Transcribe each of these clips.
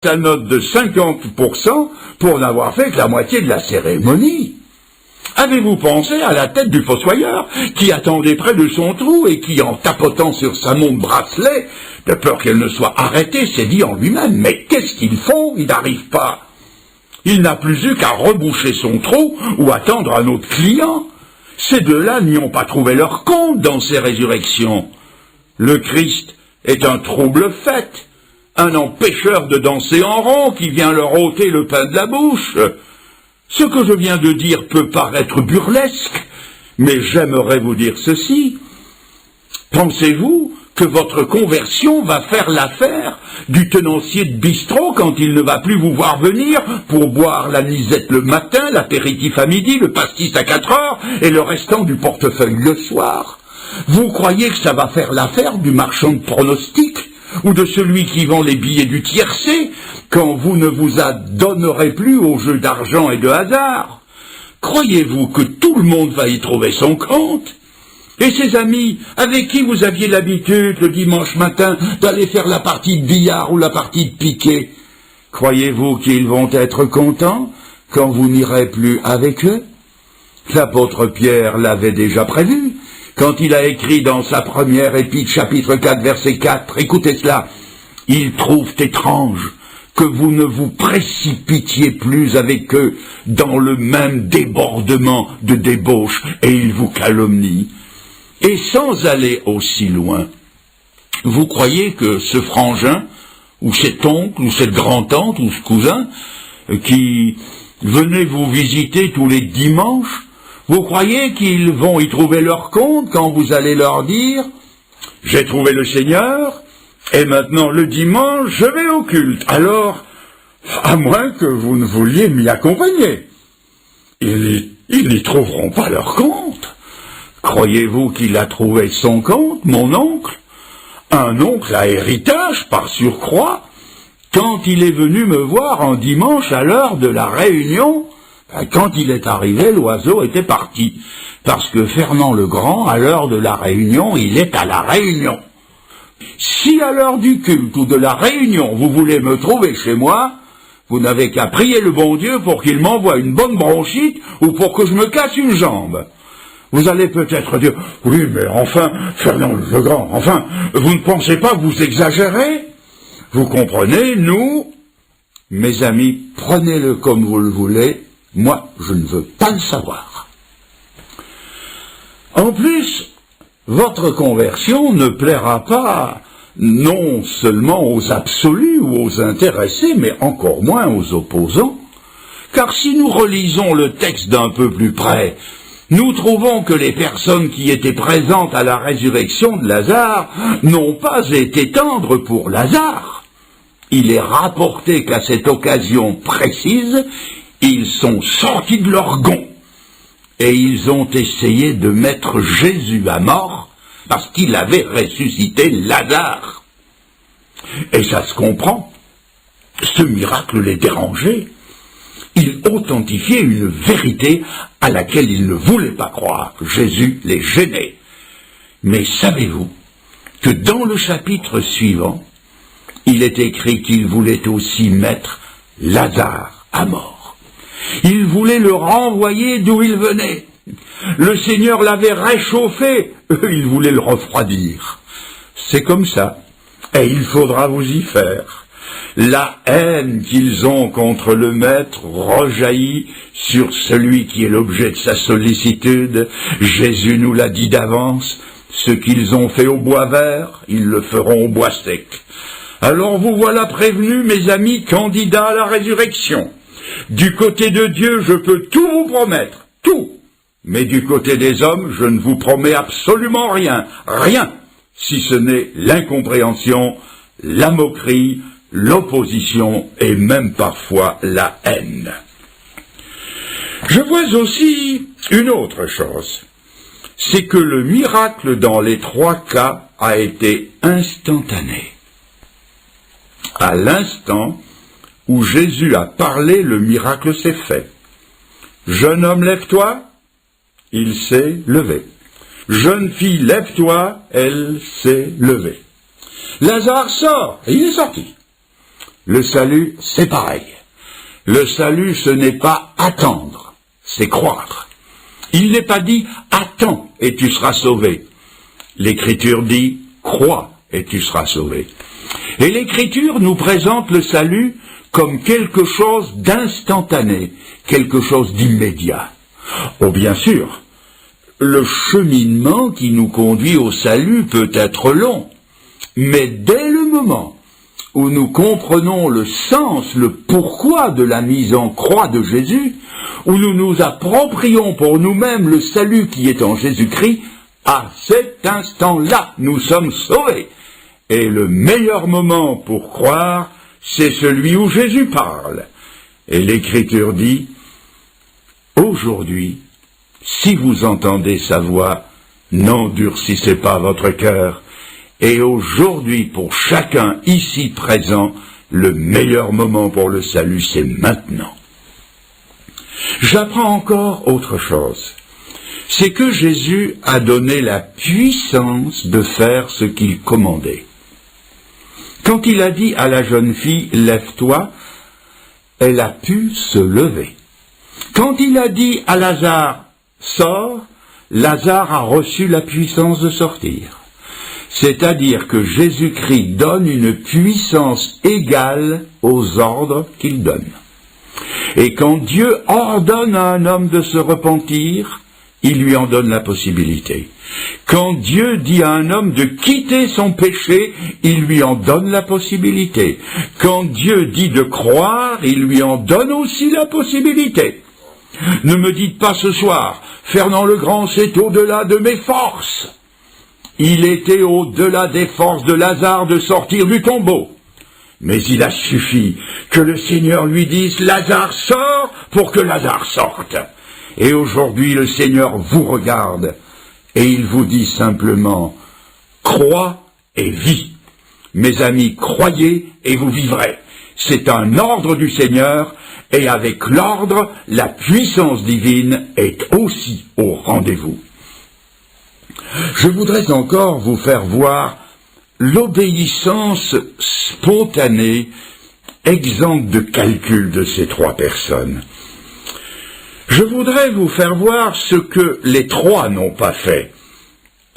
sa note de 50% pour n'avoir fait que la moitié de la cérémonie. Avez-vous pensé à la tête du fossoyeur qui attendait près de son trou et qui, en tapotant sur sa montre bracelet, de peur qu'elle ne soit arrêtée, s'est dit en lui-même « Mais qu'est-ce qu'ils font? Ils n'arrivent pas !» Il n'a plus eu qu'à reboucher son trou ou attendre un autre client. Ces deux-là n'y ont pas trouvé leur compte dans ces résurrections. Le Christ est un trouble fait, un empêcheur de danser en rond qui vient leur ôter le pain de la bouche. Ce que je viens de dire peut paraître burlesque, mais j'aimerais vous dire ceci. Pensez-vous que votre conversion va faire l'affaire du tenancier de bistrot quand il ne va plus vous voir venir pour boire la lisette le matin, l'apéritif à midi, le pastis à 4 heures et le restant du portefeuille le soir? Vous croyez que ça va faire l'affaire du marchand de pronostics ou de celui qui vend les billets du tiercé, quand vous ne vous adonnerez plus aux jeux d'argent et de hasard? Croyez-vous que tout le monde va y trouver son compte? Et ces amis, avec qui vous aviez l'habitude, le dimanche matin, d'aller faire la partie de billard ou la partie de piquet, croyez-vous qu'ils vont être contents quand vous n'irez plus avec eux? L'apôtre Pierre l'avait déjà prévu. Quand il a écrit dans sa première épître, chapitre 4, verset 4, écoutez cela, « Ils trouvent étrange que vous ne vous précipitiez plus avec eux dans le même débordement de débauche, et ils vous calomnient. » Et sans aller aussi loin, vous croyez que ce frangin, ou cet oncle, ou cette grand-tante, ou ce cousin, qui venait vous visiter tous les dimanches, vous croyez qu'ils vont y trouver leur compte quand vous allez leur dire « J'ai trouvé le Seigneur, et maintenant le dimanche, je vais au culte. Alors, à moins que vous ne vouliez m'y accompagner. » Ils n'y trouveront pas leur compte. Croyez-vous qu'il a trouvé son compte, mon oncle? Un oncle à héritage, par surcroît. Quand il est venu me voir un dimanche à l'heure de la réunion, quand il est arrivé, l'oiseau était parti, parce que Fernand le Grand, à l'heure de la réunion, il est à la réunion. Si à l'heure du culte ou de la réunion, vous voulez me trouver chez moi, vous n'avez qu'à prier le bon Dieu pour qu'il m'envoie une bonne bronchite ou pour que je me casse une jambe. Vous allez peut-être dire, oui, mais enfin, Fernand le Grand, enfin, vous ne pensez pas que vous exagérez? Vous comprenez, nous, mes amis, prenez-le comme vous le voulez, moi, je ne veux pas le savoir. En plus, votre conversion ne plaira pas non seulement aux absolus ou aux intéressés, mais encore moins aux opposants. Car si nous relisons le texte d'un peu plus près, nous trouvons que les personnes qui étaient présentes à la résurrection de Lazare n'ont pas été tendres pour Lazare. Il est rapporté qu'à cette occasion précise, ils sont sortis de leur gond et ils ont essayé de mettre Jésus à mort parce qu'il avait ressuscité Lazare. Et ça se comprend. Ce miracle les dérangeait. Il authentifiait une vérité à laquelle ils ne voulaient pas croire. Jésus les gênait. Mais savez-vous que dans le chapitre suivant, il est écrit qu'il voulait aussi mettre Lazare à mort. Il voulait le renvoyer d'où il venait. Le Seigneur l'avait réchauffé, eux, ils voulaient le refroidir. C'est comme ça, et il faudra vous y faire. La haine qu'ils ont contre le Maître rejaillit sur celui qui est l'objet de sa sollicitude. Jésus nous l'a dit d'avance, ce qu'ils ont fait au bois vert, ils le feront au bois sec. Alors vous voilà prévenus, mes amis, candidats à la résurrection. Du côté de Dieu, je peux tout vous promettre, tout. Mais du côté des hommes, je ne vous promets absolument rien, rien, si ce n'est l'incompréhension, la moquerie, l'opposition et même parfois la haine. Je vois aussi une autre chose, c'est que le miracle dans les trois cas a été instantané. À l'instant où Jésus a parlé, le miracle s'est fait. Jeune homme, lève-toi, il s'est levé. Jeune fille, lève-toi, elle s'est levée. Lazare sort, et il est sorti. Le salut, c'est pareil. Le salut, ce n'est pas attendre, c'est croire. Il n'est pas dit « attends et tu seras sauvé ». L'Écriture dit « crois et tu seras sauvé ». Et l'Écriture nous présente le salut comme quelque chose d'instantané, quelque chose d'immédiat. Oh, bien sûr, le cheminement qui nous conduit au salut peut être long, mais dès le moment où nous comprenons le sens, le pourquoi de la mise en croix de Jésus, où nous nous approprions pour nous-mêmes le salut qui est en Jésus-Christ, à cet instant-là, nous sommes sauvés. Et le meilleur moment pour croire, c'est celui où Jésus parle. Et l'Écriture dit, « Aujourd'hui, si vous entendez sa voix, n'endurcissez pas votre cœur. » Et aujourd'hui, pour chacun ici présent, le meilleur moment pour le salut, c'est maintenant. J'apprends encore autre chose. C'est que Jésus a donné la puissance de faire ce qu'il commandait. Quand il a dit à la jeune fille « Lève-toi », elle a pu se lever. Quand il a dit à Lazare « Sors », Lazare a reçu la puissance de sortir. C'est-à-dire que Jésus-Christ donne une puissance égale aux ordres qu'il donne. Et quand Dieu ordonne à un homme de se repentir, il lui en donne la possibilité. Quand Dieu dit à un homme de quitter son péché, il lui en donne la possibilité. Quand Dieu dit de croire, il lui en donne aussi la possibilité. Ne me dites pas ce soir, Fernand le Grand, c'est au-delà de mes forces. Il était au-delà des forces de Lazare de sortir du tombeau. Mais il a suffi que le Seigneur lui dise « Lazare sort » pour que Lazare sorte. Et aujourd'hui, le Seigneur vous regarde et il vous dit simplement « Crois et vis ». Mes amis, croyez et vous vivrez. C'est un ordre du Seigneur et avec l'ordre, la puissance divine est aussi au rendez-vous. Je voudrais encore vous faire voir l'obéissance spontanée, exempte de calcul de ces trois personnes. Je voudrais vous faire voir ce que les trois n'ont pas fait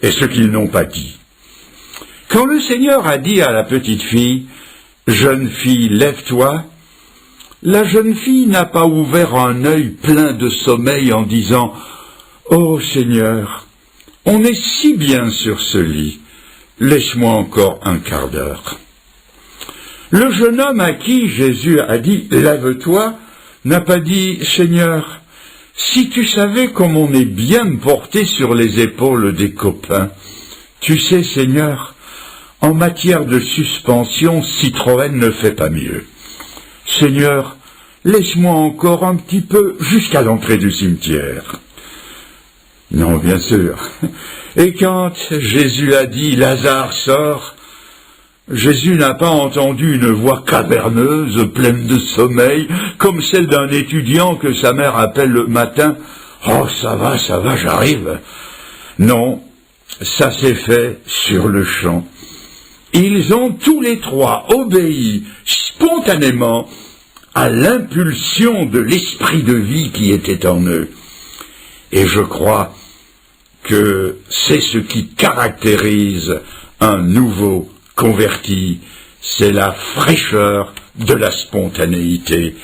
et ce qu'ils n'ont pas dit. Quand le Seigneur a dit à la petite fille « Jeune fille, lève-toi », la jeune fille n'a pas ouvert un œil plein de sommeil en disant « Oh Seigneur, on est si bien sur ce lit, laisse-moi encore un quart d'heure. » Le jeune homme à qui Jésus a dit « Lève-toi » n'a pas dit « Seigneur, si tu savais comme on est bien porté sur les épaules des copains, tu sais Seigneur, en matière de suspension, Citroën ne fait pas mieux. Seigneur, laisse-moi encore un petit peu jusqu'à l'entrée du cimetière. » Non, bien sûr. Et quand Jésus a dit « Lazare sort », Jésus n'a pas entendu une voix caverneuse, pleine de sommeil, comme celle d'un étudiant que sa mère appelle le matin « Oh, ça va, j'arrive ». Non, ça s'est fait sur le champ. Ils ont tous les trois obéi spontanément à l'impulsion de l'esprit de vie qui était en eux. Et je crois que c'est ce qui caractérise un nouveau converti, c'est la fraîcheur de la spontanéité.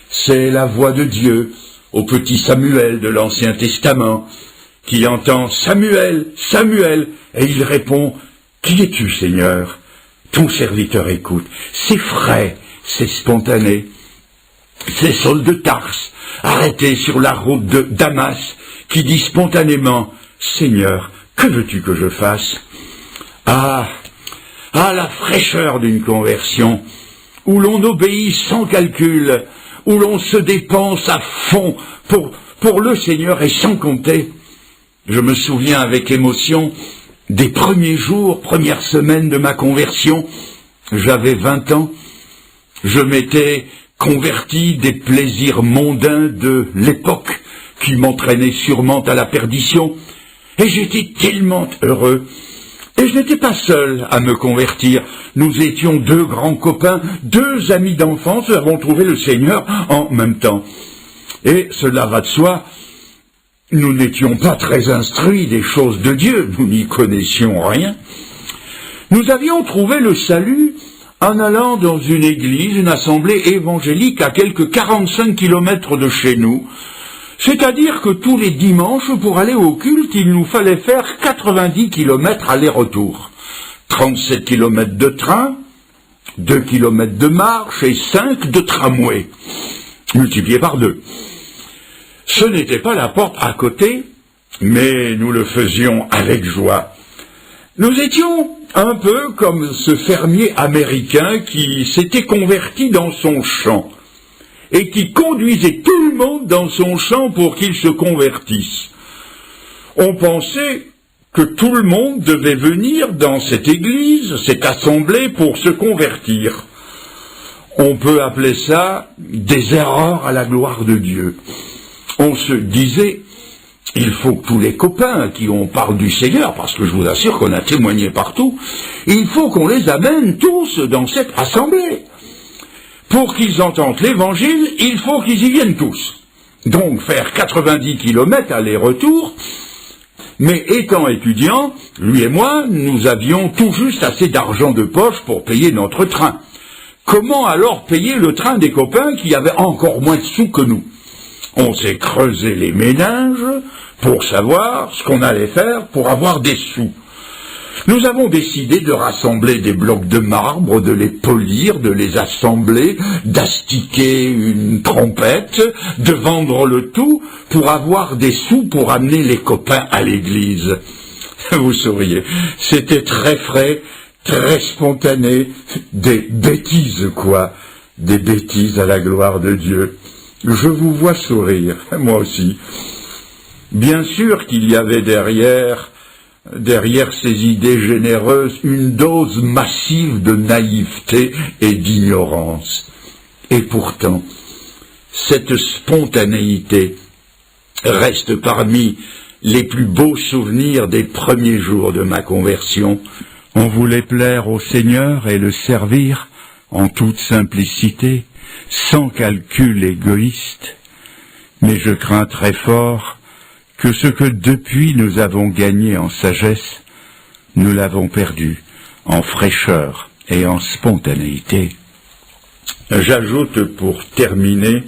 C'est la voix de Dieu au petit Samuel de l'Ancien Testament qui entend « Samuel, Samuel » et il répond « Qui es-tu, Seigneur ?» Ton serviteur écoute. C'est frais, c'est spontané. C'est Saul de Tarse, arrêté sur la route de Damas, qui dit spontanément « Seigneur, que veux-tu que je fasse ?» Ah, la fraîcheur d'une conversion, où l'on obéit sans calcul, où l'on se dépense à fond pour le Seigneur et sans compter. Je me souviens avec émotion des premiers jours, premières semaines de ma conversion. J'avais 20 ans, je m'étais converti des plaisirs mondains de l'époque qui m'entraînaient sûrement à la perdition, et j'étais tellement heureux Et je n'étais pas seul à me convertir. Nous étions 2 grands copains, 2 amis d'enfance, nous avons trouvé le Seigneur en même temps. Et cela va de soi, nous n'étions pas très instruits des choses de Dieu, nous n'y connaissions rien. Nous avions trouvé le salut en allant dans une église, une assemblée évangélique à quelques 45 kilomètres de chez nous. C'est-à-dire que tous les dimanches, pour aller au culte, il nous fallait faire 90 kilomètres aller-retour. 37 kilomètres de train, 2 kilomètres de marche et 5 de tramway, multipliés par 2. Ce n'était pas la porte à côté, mais nous le faisions avec joie. Nous étions un peu comme ce fermier américain qui s'était converti dans son champ et qui conduisait tout le monde dans son champ pour qu'il se convertisse. On pensait que tout le monde devait venir dans cette église, cette assemblée, pour se convertir. On peut appeler ça des erreurs à la gloire de Dieu. On se disait, il faut que tous les copains à qui on parle du Seigneur, parce que je vous assure qu'on a témoigné partout, il faut qu'on les amène tous dans cette assemblée. Pour qu'ils entendent l'évangile, il faut qu'ils y viennent tous. Donc faire 90 kilomètres aller-retour, mais étant étudiants, lui et moi, nous avions tout juste assez d'argent de poche pour payer notre train. Comment alors payer le train des copains qui avaient encore moins de sous que nous? On s'est creusé les méninges pour savoir ce qu'on allait faire pour avoir des sous. Nous avons décidé de rassembler des blocs de marbre, de les polir, de les assembler, d'astiquer une trompette, de vendre le tout pour avoir des sous pour amener les copains à l'église. Vous souriez, c'était très frais, très spontané, des bêtises quoi, des bêtises à la gloire de Dieu. Je vous vois sourire, moi aussi. Bien sûr qu'il y avait derrière ces idées généreuses, une dose massive de naïveté et d'ignorance. Et pourtant, cette spontanéité reste parmi les plus beaux souvenirs des premiers jours de ma conversion. On voulait plaire au Seigneur et le servir en toute simplicité, sans calcul égoïste. Mais je crains très fort que ce que depuis nous avons gagné en sagesse, nous l'avons perdu en fraîcheur et en spontanéité. J'ajoute pour terminer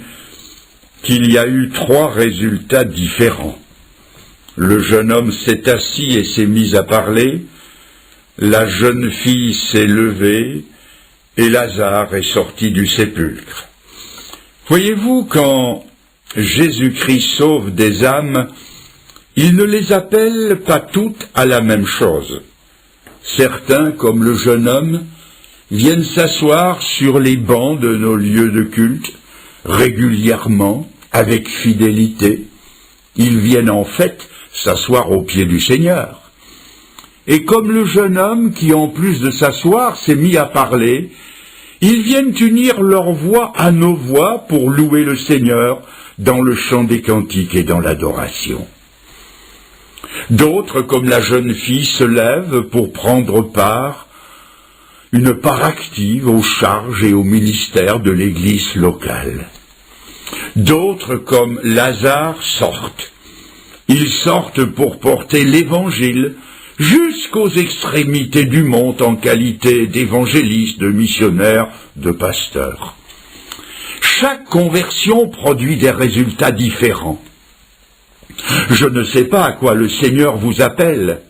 qu'il y a eu 3 résultats différents. Le jeune homme s'est assis et s'est mis à parler, la jeune fille s'est levée et Lazare est sorti du sépulcre. Voyez-vous, quand Jésus-Christ sauve des âmes, il ne les appelle pas toutes à la même chose. Certains, comme le jeune homme, viennent s'asseoir sur les bancs de nos lieux de culte, régulièrement, avec fidélité. Ils viennent en fait s'asseoir aux pieds du Seigneur. Et comme le jeune homme qui, en plus de s'asseoir, s'est mis à parler, ils viennent unir leur voix à nos voix pour louer le Seigneur dans le chant des cantiques et dans l'adoration. D'autres, comme la jeune fille, se lèvent pour prendre une part active aux charges et au ministère de l'Église locale. D'autres, comme Lazare, sortent. Ils sortent pour porter l'Évangile jusqu'aux extrémités du monde en qualité d'évangélistes, de missionnaires, de pasteurs. Chaque conversion produit des résultats différents. Je ne sais pas à quoi le Seigneur vous appelle.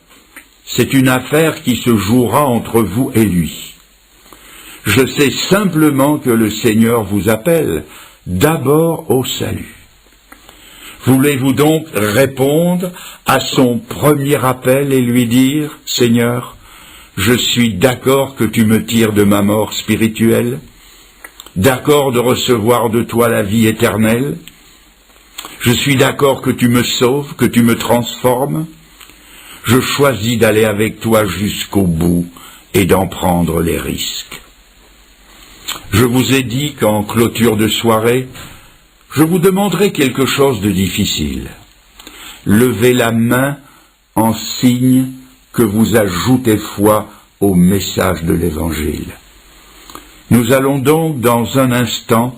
C'est une affaire qui se jouera entre vous et lui. Je sais simplement que le Seigneur vous appelle d'abord au salut. Voulez-vous donc répondre à son premier appel et lui dire « Seigneur, je suis d'accord que tu me tires de ma mort spirituelle, d'accord de recevoir de toi la vie éternelle, je suis d'accord que tu me sauves, que tu me transformes, je choisis d'aller avec toi jusqu'au bout et d'en prendre les risques. » Je vous ai dit qu'en clôture de soirée, je vous demanderai quelque chose de difficile. Levez la main en signe que vous ajoutez foi au message de l'Évangile. Nous allons donc dans un instant